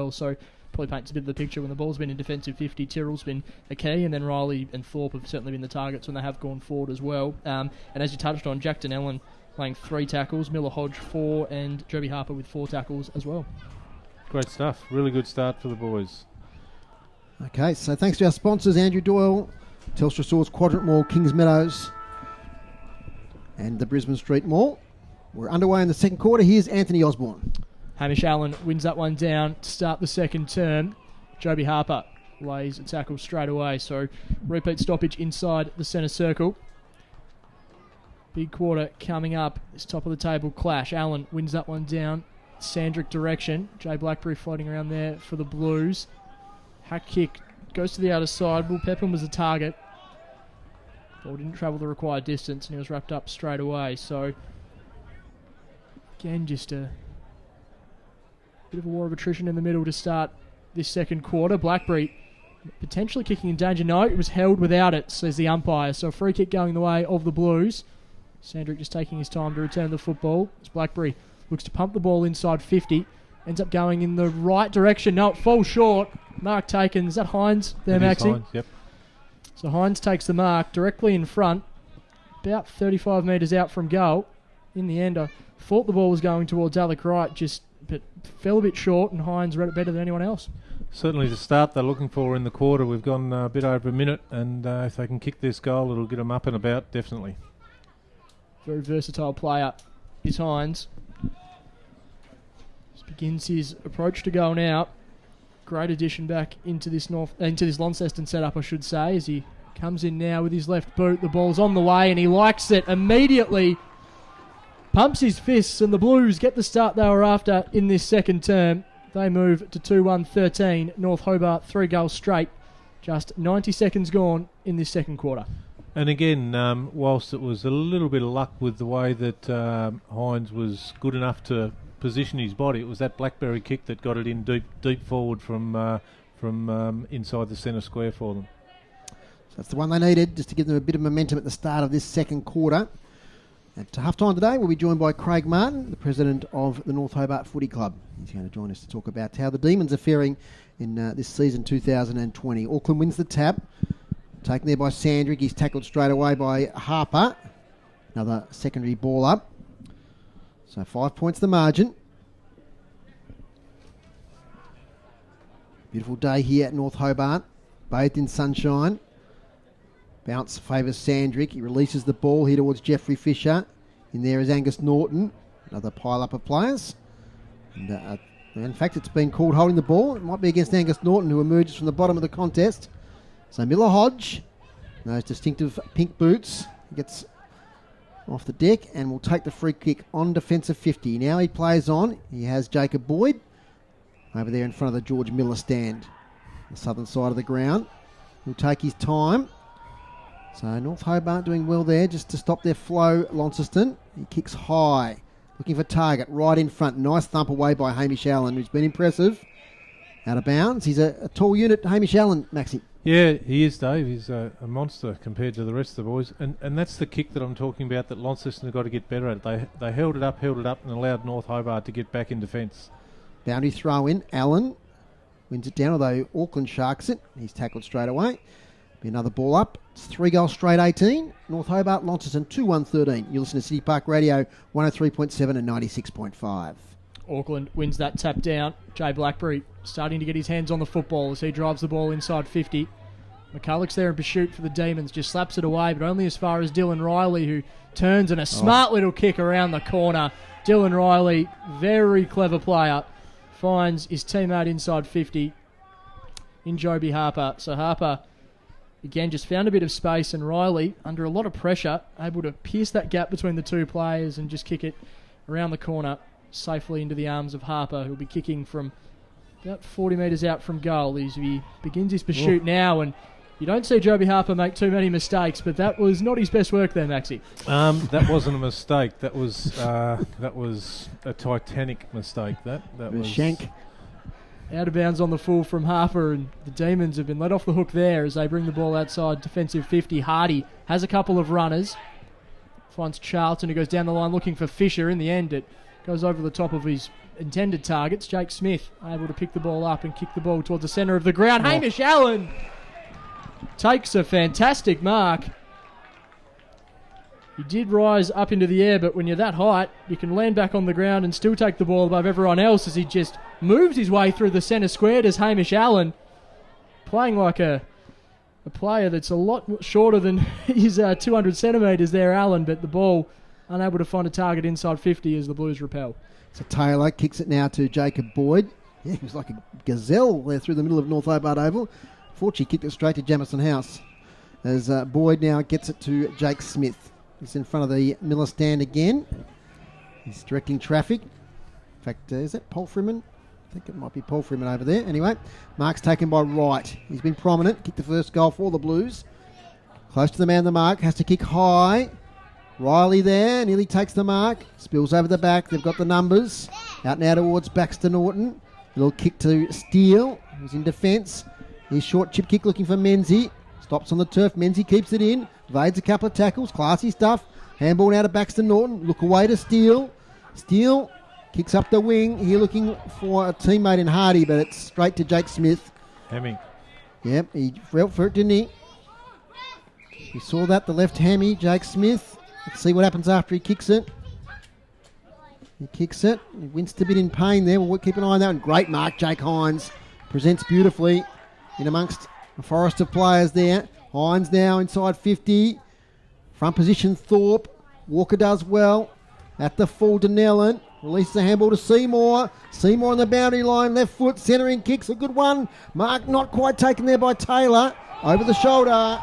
well. So probably paints a bit of the picture. When the ball's been in defensive 50, Tyrrell's been a key, and then Riley and Thorpe have certainly been the targets when they have gone forward as well. And as you touched on, Jack Donnellan playing 3 tackles, Miller Hodge 4, and Joby Harper with 4 tackles as well. Great stuff. Really good start for the boys. Okay, so thanks to our sponsors, Andrew Doyle, Telstra Stores, Quadrant Mall, Kings Meadows, and the Brisbane Street Mall. We're underway in the second quarter. Here's Anthony Osborne. Hamish Allen wins that one down to start the second term. Joby Harper lays a tackle straight away. So repeat stoppage inside the centre circle. Big quarter coming up. This top of the table clash. Allen wins that one down. Sandrick direction. Jay Blackberry floating around there for the Blues. Hack kick goes to the outer side. Will Pepin was the target. Ball didn't travel the required distance and he was wrapped up straight away. So again, just a bit of a war of attrition in the middle to start this second quarter. Blackberry potentially kicking in danger. No, it was held without it, says the umpire. So a free kick going the way of the Blues. Sandrick just taking his time to return the football. As Blackberry looks to pump the ball inside 50. Ends up going in the right direction. No, it falls short. Mark taken. Is that Hines there, Maxie? Hines, yep. So Hines takes the mark directly in front. About 35 metres out from goal. In the end, I thought the ball was going towards Alec Wright, but fell a bit short, and Hines read it better than anyone else. Certainly the start they're looking for in the quarter. We've gone a bit over a minute, and if they can kick this goal, it'll get them up and about, definitely. Very versatile player is Hines. Just begins his approach to going out. Great addition back into this Launceston setup, I should say, as he comes in now with his left boot. The ball's on the way, and he likes it immediately. Pumps his fists, and the Blues get the start they were after in this second term. They move to 2-1-13. North Hobart 3 goals straight. Just 90 seconds gone in this second quarter. And again, whilst it was a little bit of luck with the way that Hines was good enough to position his body, it was that Blackberry kick that got it in deep forward from inside the centre square for them. So that's the one they needed, just to give them a bit of momentum at the start of this second quarter. At half-time today, we'll be joined by Craig Martin, the president of the North Hobart Footy Club. He's going to join us to talk about how the Demons are faring in this season 2020. Auckland wins the tap. Taken there by Sandrick. He's tackled straight away by Harper. Another secondary ball up. So 5 points the margin. Beautiful day here at North Hobart. Bathed in sunshine. Bounce favours Sandrick. He releases the ball here towards Jeffrey Fisher. In there is Angus Norton. Another pile-up of players. And in fact, it's been called holding the ball. It might be against Angus Norton, who emerges from the bottom of the contest. So Miller Hodge, those distinctive pink boots, gets off the deck and will take the free kick on defensive 50. Now he plays on. He has Jacob Boyd over there in front of the George Miller stand, the southern side of the ground. He'll take his time. So North Hobart doing well there just to stop their flow. Launceston, he kicks high, looking for target right in front. Nice thump away by Hamish Allen, who's been impressive. Out of bounds. He's a tall unit, Hamish Allen, Maxie. Yeah, he is, Dave. He's a monster compared to the rest of the boys. And that's the kick that I'm talking about that Launceston have got to get better at. They held it up and allowed North Hobart to get back in defence. Boundary throw in. Allen wins it down, although Auckland sharks it. He's tackled straight away. Be another ball up. It's 3 goals straight 18. North Hobart, Launceston 2-1-13. You listen to City Park Radio 103.7 and 96.5. Auckland wins that tap down. Jay Blackberry starting to get his hands on the football as he drives the ball inside 50. McCulloch's there in pursuit for the Demons, just slaps it away, but only as far as Dylan Riley, who turns and a smart little kick around the corner. Dylan Riley, very clever player, finds his teammate inside 50 in Joby Harper. So Harper, again, just found a bit of space, and Riley, under a lot of pressure, able to pierce that gap between the two players and just kick it around the corner safely into the arms of Harper, who'll be kicking from about 40 metres out from goal. He begins his pursuit now, and you don't see Joby Harper make too many mistakes, but that was not his best work there, Maxie. That wasn't a mistake. That was a titanic mistake. That was Shank. Out of bounds on the full from Harper, and the Demons have been let off the hook there as they bring the ball outside defensive 50. Hardy has a couple of runners. Finds Charlton, who goes down the line looking for Fisher. In the end, it goes over the top of his intended targets. Jake Smith able to pick the ball up and kick the ball towards the centre of the ground. Hamish Allen takes a fantastic mark. He did rise up into the air, but when you're that height, you can land back on the ground and still take the ball above everyone else as he just moves his way through the centre square. Does Hamish Allen, playing like a player that's a lot shorter than his 200 centimetres there, Allen, but the ball unable to find a target inside 50 as the Blues repel. So Taylor kicks it now to Jacob Boyd. Yeah, he was like a gazelle there through the middle of North Hobart Oval. Fortunately, kicked it straight to Jamison House as Boyd now gets it to Jake Smith. He's in front of the Miller stand again. He's directing traffic. In fact, is that Paul Freeman? I think it might be Paul Freeman over there. Anyway, mark's taken by Wright. He's been prominent. Kicked the first goal for the Blues. Close to the man of the mark. Has to kick high. Riley there. Nearly takes the mark. Spills over the back. They've got the numbers. Out now towards Baxter Norton. Little kick to Steele. He's in defence. His short chip kick looking for Menzie. Stops on the turf. Menzie keeps it in. Evades a couple of tackles. Classy stuff. Handball now to Baxter Norton. Look away to Steele. Steele kicks up the wing. Here looking for a teammate in Hardy, but it's straight to Jake Smith. Hemming. Yep, he felt for it, didn't he? We saw that, the left hammy, Jake Smith. Let's see what happens after he kicks it. He kicks it. He winced a bit in pain there. We'll keep an eye on that. And great mark, Jake Hines. Presents beautifully in amongst a forest of players there. Hines now inside 50. Front position, Thorpe. Walker does well. At the full, Denellen. Releases the handball to Seymour. Seymour on the boundary line. Left foot. Centering kicks. A good one. Mark not quite taken there by Taylor. Over the shoulder.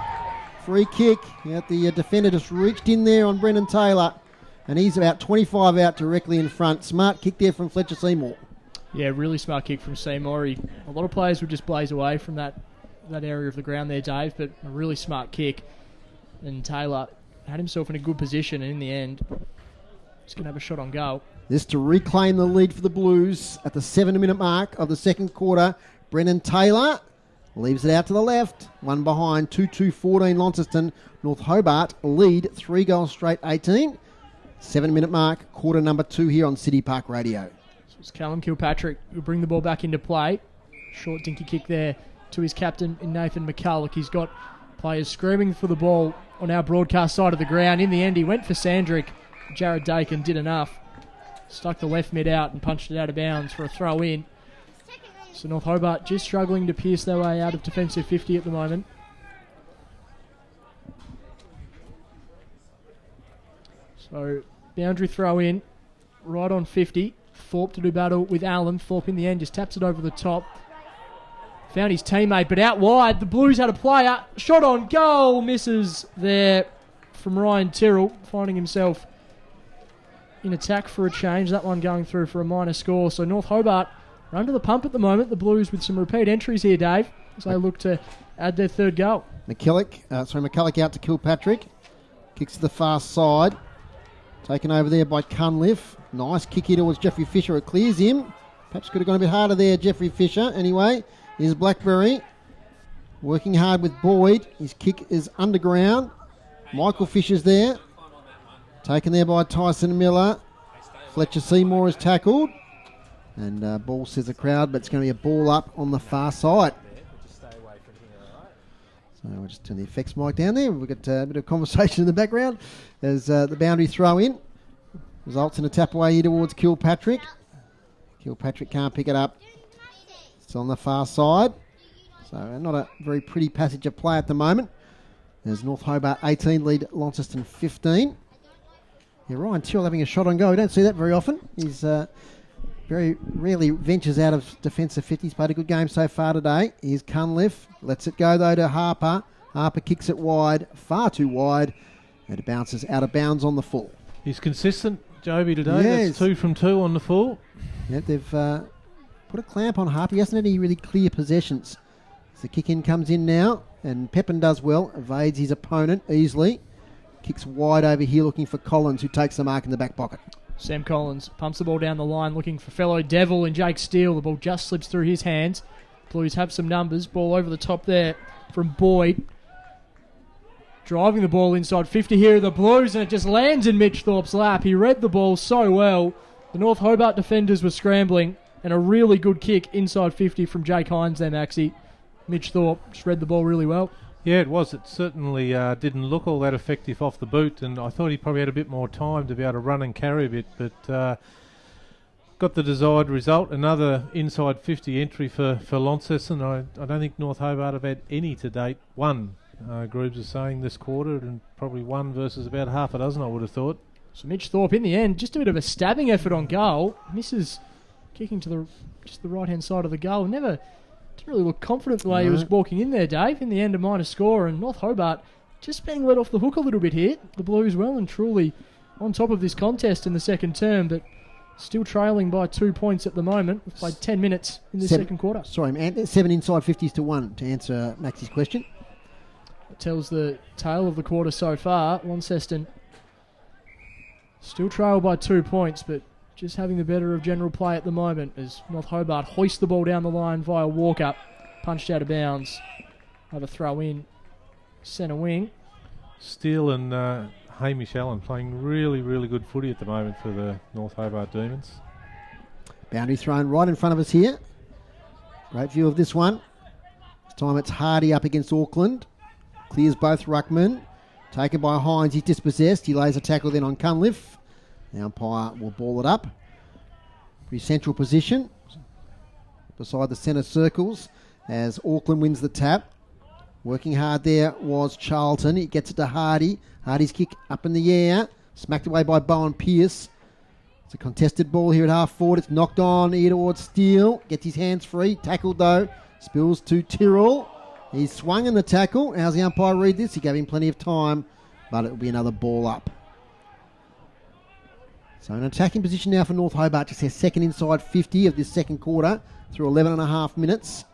Free kick. The defender just reached in there on Brendan Taylor. And he's about 25 out directly in front. Smart kick there from Fletcher Seymour. Yeah, really smart kick from Seymour. A lot of players would just blaze away from that area of the ground there, Dave, but a really smart kick. And Taylor had himself in a good position, and in the end, he's going to have a shot on goal. This to reclaim the lead for the Blues at the 7-minute mark of the second quarter. Brennan Taylor leaves it out to the left. One behind, 2-2-14 Launceston. North Hobart lead 3 goals straight 18. 7-minute mark, quarter number 2 here on City Park Radio. So it's Callum Kilpatrick who'll bring the ball back into play. Short dinky kick there to his captain in Nathan McCulloch. He's got players screaming for the ball on our broadcast side of the ground. In the end, he went for Sandrick. Jared Dakin did enough. Stuck the left mid out and punched it out of bounds for a throw in. So North Hobart just struggling to pierce their way out of defensive 50 at the moment. So boundary throw in, right on 50. Thorpe to do battle with Allen. Thorpe in the end just taps it over the top. Found his teammate, but out wide. The Blues had a player. Shot on goal. Misses there from Ryan Tyrrell, finding himself in attack for a change. That one going through for a minor score. So North Hobart are under the pump at the moment. The Blues with some repeat entries here, Dave, as they look to add their third goal. McCulloch out to Kilpatrick. Kicks to the far side. Taken over there by Cunliffe. Nice kick here towards Jeffrey Fisher. It clears him. Perhaps could have gone a bit harder there, Jeffrey Fisher. Anyway, here's Blackberry. Working hard with Boyd. His kick is underground. Michael Fisher's there. Taken there by Tyson Miller. Fletcher Seymour is tackled. And ball says the crowd, but it's going to be a ball up on the far side. So we'll just turn the effects mic down there. We've got a bit of conversation in the background as the boundary throw in. Results in a tap away here towards Kilpatrick. Kilpatrick can't pick it up. It's on the far side. So not a very pretty passage of play at the moment. There's North Hobart 18 lead Launceston 15. Yeah, Ryan Tyrrell having a shot on goal. We don't see that very often. He's very rarely ventures out of defensive 50. He's played a good game so far today. Here's Cunliffe. Lets it go though to Harper. Harper kicks it wide, far too wide. And it bounces out of bounds on the full. He's consistent, Joby, today. Yes. That's 2 from 2 on the full. Yeah, they've put a clamp on Harper. He hasn't had any really clear possessions. So the kick in comes in now. And Pepin does well. Evades his opponent easily. Kicks wide over here looking for Collins, who takes the mark in the back pocket. Sam Collins pumps the ball down the line looking for fellow Devil and Jake Steele. The ball just slips through his hands. Blues have some numbers. Ball over the top there from Boyd. Driving the ball inside 50 here are the Blues, and it just lands in Mitch Thorpe's lap. He read the ball so well. The North Hobart defenders were scrambling, and a really good kick inside 50 from Jake Hines there, Maxie. Mitch Thorpe just read the ball really well. Yeah, it was. It certainly didn't look all that effective off the boot, and I thought he probably had a bit more time to be able to run and carry a bit, but got the desired result. Another inside 50 entry for Launceston. I don't think North Hobart have had any to date. One, Groves is saying, this quarter, and probably one versus about half a dozen, I would have thought. So Mitch Thorpe, in the end, just a bit of a stabbing effort on goal. Misses kicking to the right-hand side of the goal. Didn't really look confident the way he was walking in there, Dave. In the end, a minor score, and North Hobart just being let off the hook a little bit here. The Blues well and truly on top of this contest in the second term, but still trailing by 2 points at the moment. We've played 10 minutes in the second quarter. Sorry, man. 7 inside 50s to 1 to answer Maxie's question. It tells the tale of the quarter so far. Launceston still trail by 2 points, but just having the better of general play at the moment as North Hobart hoist the ball down the line via Walker. Punched out of bounds. Have a throw in. Centre wing. Steele and Hamish Allen playing really, really good footy at the moment for the North Hobart Demons. Boundary thrown right in front of us here. Great view of this one. This time it's Hardy up against Auckland. Clears both ruckmen. Taken by Hines. He's dispossessed. He lays a tackle then on Cunliffe. The umpire will ball it up. Pretty central position beside the centre circles as Auckland wins the tap. Working hard there was Charlton. He gets it to Hardy. Hardy's kick up in the air. Smacked away by Bowen Pearce. It's a contested ball here at half forward. It's knocked on here towards Steele. Gets his hands free. Tackled though. Spills to Tyrrell. He's swung in the tackle. How's the umpire read this? He gave him plenty of time, but it will be another ball up. So an attacking position now for North Hobart. Just their second inside 50 of this second quarter through 11 and a half minutes.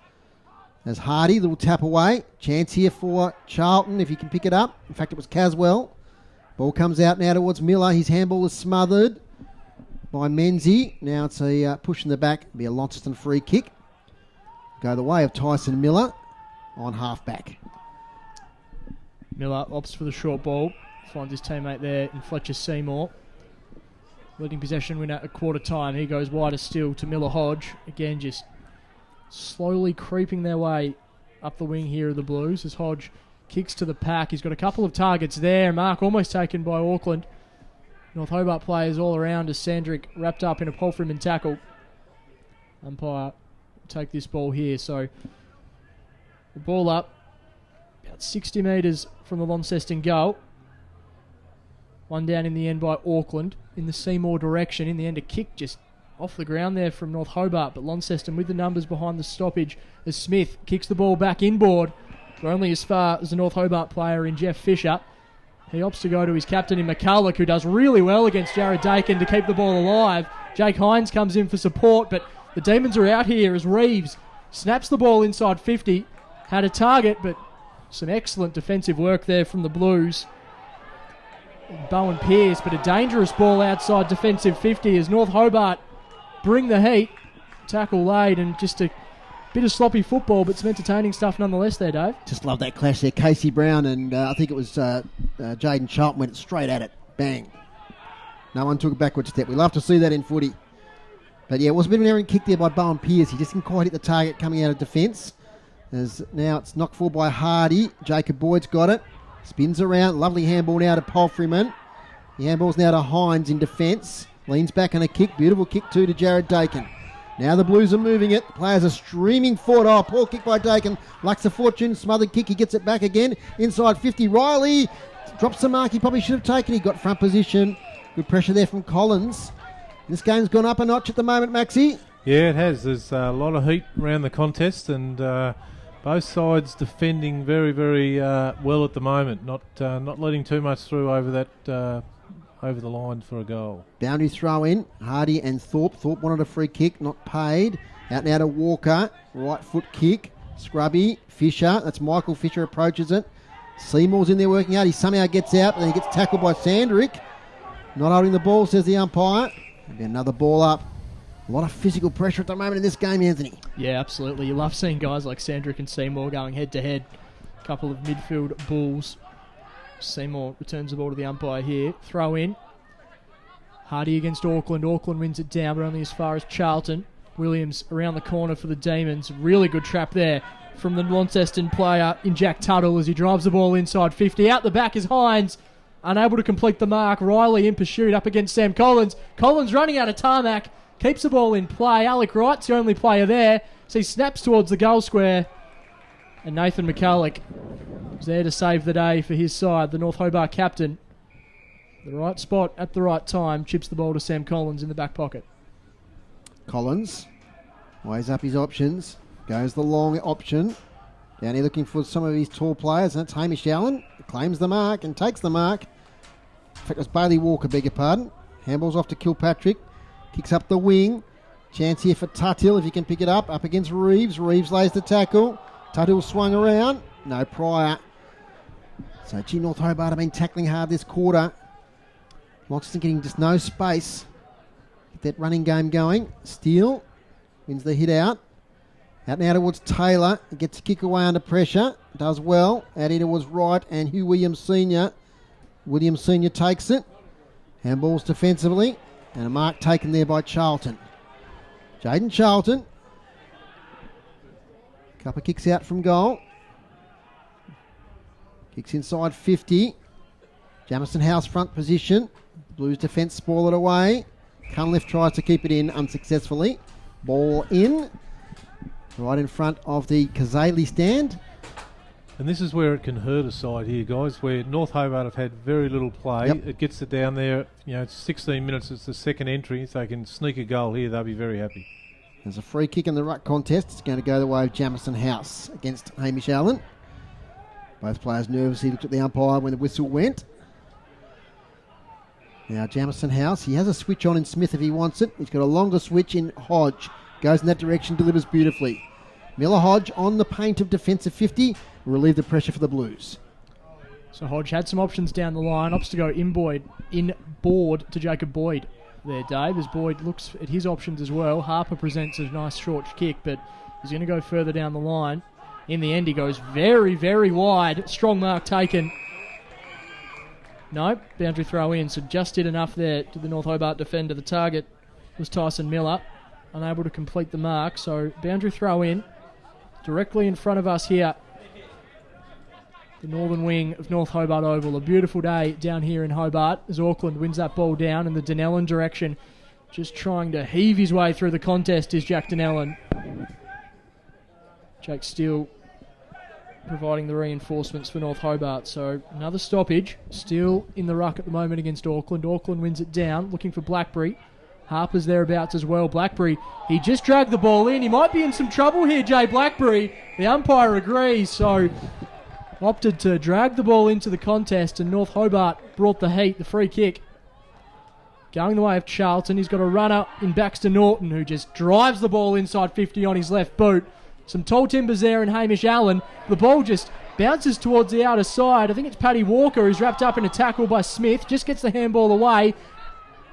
As Hardy, little tap away. Chance here for Charlton if he can pick it up. In fact, it was Caswell. Ball comes out now towards Miller. His handball is smothered by Menzie. Now it's a push in the back. It'll be a Launceston free kick. Go the way of Tyson Miller on half-back. Miller opts for the short ball. Finds his teammate there in Fletcher Seymour. Leading possession win at a quarter time. He goes wider still to Miller Hodge. Again, just slowly creeping their way up the wing here of the Blues as Hodge kicks to the pack. He's got a couple of targets there. Mark almost taken by Auckland. North Hobart players all around as Sandrick wrapped up in a Palfreyman tackle. Umpire take this ball here. So the ball up about 60 metres from the Launceston goal. One down in the end by Auckland in the Seymour direction. In the end, a kick just off the ground there from North Hobart, but Launceston with the numbers behind the stoppage as Smith kicks the ball back inboard. We're only as far as the North Hobart player in Jeff Fisher. He opts to go to his captain in McCulloch, who does really well against Jared Dakin to keep the ball alive. Jake Hines comes in for support, but the Demons are out here as Reeves snaps the ball inside 50. Had a target, but some excellent defensive work there from the Blues. Bowen Pearce, but a dangerous ball outside defensive 50 as North Hobart bring the heat. Tackle laid and just a bit of sloppy football, but some entertaining stuff nonetheless there, Dave. Just love that clash there. Casey Brown and I think it was Jaden Charlton went straight at it. Bang. No one took a backward step. We love to see that in footy. But yeah, it was a bit of an errant kick there by Bowen Pearce. He just didn't quite hit the target coming out of defence. As now it's knocked forward by Hardy. Jacob Boyd's got it. Spins around. Lovely handball now to Palfreyman. The handball's now to Hines in defence. Leans back on a kick. Beautiful kick too to Jared Dakin. Now the Blues are moving it. The players are streaming forward. Oh, poor kick by Dakin. Lacks a fortune. Smothered kick. He gets it back again. Inside 50. Riley drops the mark he probably should have taken. He got front position. Good pressure there from Collins. This game's gone up a notch at the moment, Maxie. Yeah, it has. There's a lot of heat around the contest, and both sides defending very, very well at the moment. Not letting too much through over that over the line for a goal. Boundary throw in. Hardy and Thorpe. Thorpe wanted a free kick, not paid. Out now to Walker. Right foot kick. Scrubby. Fisher. That's Michael Fisher approaches it. Seymour's in there working out. He somehow gets out, but then he gets tackled by Sandrick. Not holding the ball, says the umpire. Maybe another ball up. A lot of physical pressure at the moment in this game, Anthony. Yeah, absolutely. You love seeing guys like Sandrick and Seymour going head-to-head. A couple of midfield bulls. Seymour returns the ball to the umpire here. Throw in. Hardy against Auckland. Auckland wins it down, but only as far as Charlton. Williams around the corner for the Demons. Really good trap there from the Launceston player in Jack Tuttle as he drives the ball inside 50. Out the back is Hines, unable to complete the mark. Riley in pursuit up against Sam Collins. Collins running out of tarmac, keeps the ball in play. Alec Wright's the only player there, so he snaps towards the goal square. And Nathan McCulloch is there to save the day for his side, the North Hobart captain. The right spot at the right time, chips the ball to Sam Collins in the back pocket. Collins weighs up his options, goes the long option. Down here looking for some of his tall players, and that's Hamish Allen. Claims the mark and takes the mark. In fact, it was Bailey Walker, beg your pardon. Handballs off to Kilpatrick. Kicks up the wing. Chance here for Tuthill if he can pick it up against Reeves. Reeves lays the tackle. Tuthill swung around. No prior. So, North Hobart have been tackling hard this quarter. Launceston getting just no space. Get that running game going. Steele wins the hit out. Out now towards Taylor. He gets a kick away under pressure. Does well. Out here towards Wright and Hugh Williams Sr. Williams Sr. takes it. Handballs defensively. And a mark taken there by Charlton. Jaden Charlton. Couple of kicks out from goal. Kicks inside 50. Jamison House front position. Blues defence spoil it away. Cunliffe tries to keep it in unsuccessfully. Ball in. Right in front of the Kazali stand. And this is where it can hurt a side here, guys, where North Hobart have had very little play. Yep. It gets it down there, it's 16 minutes, it's the second entry. If they can sneak a goal here, they'll be very happy. There's a free kick in the ruck contest. It's going to go the way of Jamison House against Hamish Allen. Both players nervously looked at the umpire when the whistle went. Now Jamison House, he has a switch on in Smith if he wants it. He's got a longer switch in Hodge. Goes in that direction, delivers beautifully. Miller Hodge on the paint of defensive 50. Will relieve the pressure for the Blues. So Hodge had some options down the line. Opts to go in board to Jacob Boyd there, Dave, as Boyd looks at his options as well. Harper presents a nice short kick, but he's going to go further down the line. In the end, he goes very, very wide. Strong mark taken. No, boundary throw in, so just did enough there to the North Hobart defender. The target was Tyson Miller, unable to complete the mark, so boundary throw in. Directly in front of us here, the northern wing of North Hobart Oval. A beautiful day down here in Hobart as Auckland wins that ball down in the Dunellen direction. Just trying to heave his way through the contest is Jack Dunellen. Jake Steele providing the reinforcements for North Hobart. So another stoppage. Still in the ruck at the moment against Auckland. Auckland wins it down, looking for Blackberry. Harper's thereabouts as well. Blackberry, he just dragged the ball in. He might be in some trouble here, Jay Blackberry. The umpire agrees, so opted to drag the ball into the contest, and North Hobart brought the heat, the free kick. Going the way of Charlton. He's got a runner in Baxter Norton who just drives the ball inside 50 on his left boot. Some tall timbers there in Hamish Allen. The ball just bounces towards the outer side. I think it's Paddy Walker who's wrapped up in a tackle by Smith. Just gets the handball away.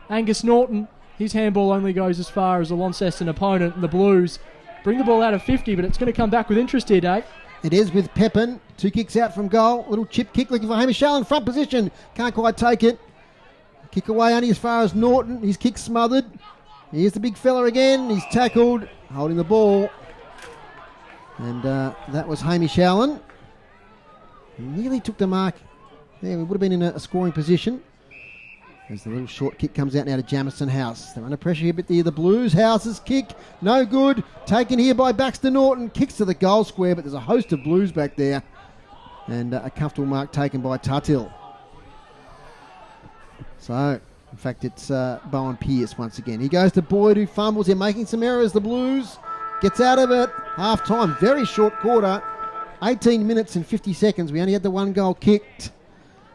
Angus Norton, his handball only goes as far as the Launceston opponent, and the Blues bring the ball out of 50, but it's going to come back with interest here, Dave. It is with Pepin. 2 kicks out from goal. Little chip kick looking for Hamish Allen. Front position. Can't quite take it. Kick away only as far as Norton. His kick smothered. Here's the big fella again. He's tackled. Holding the ball. And that was Hamish Allen. He nearly took the mark. Yeah, we would have been in a scoring position. As the little short kick comes out now to Jamison House. They're under pressure here, but the Blues. House's kick, no good. Taken here by Baxter Norton. Kicks to the goal square, but there's a host of Blues back there. And a comfortable mark taken by Tuthill. So, in fact, it's Bowen Pearce once again. He goes to Boyd, who fumbles. They're making some errors. The Blues gets out of it. Half time, very short quarter. 18 minutes and 50 seconds. We only had the 1 goal kicked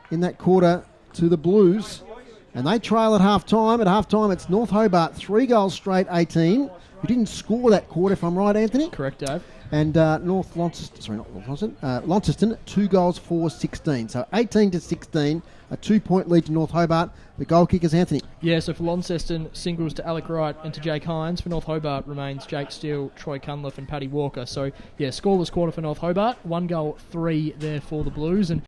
in that quarter to the Blues. And they trail at half-time. At half-time, it's North Hobart, 3 goals straight, 18. Who didn't score that quarter, if I'm right, Anthony? Correct, Dave. And Launceston, 2 goals for 16. So 18 to 16, a 2-point lead to North Hobart. The goal kickers, Anthony. Yeah, so for Launceston, singles to Alec Wright and to Jake Hines. For North Hobart remains Jake Steele, Troy Cunliffe and Paddy Walker. So, yeah, scoreless quarter for North Hobart. 1 goal, 3 there for the Blues. And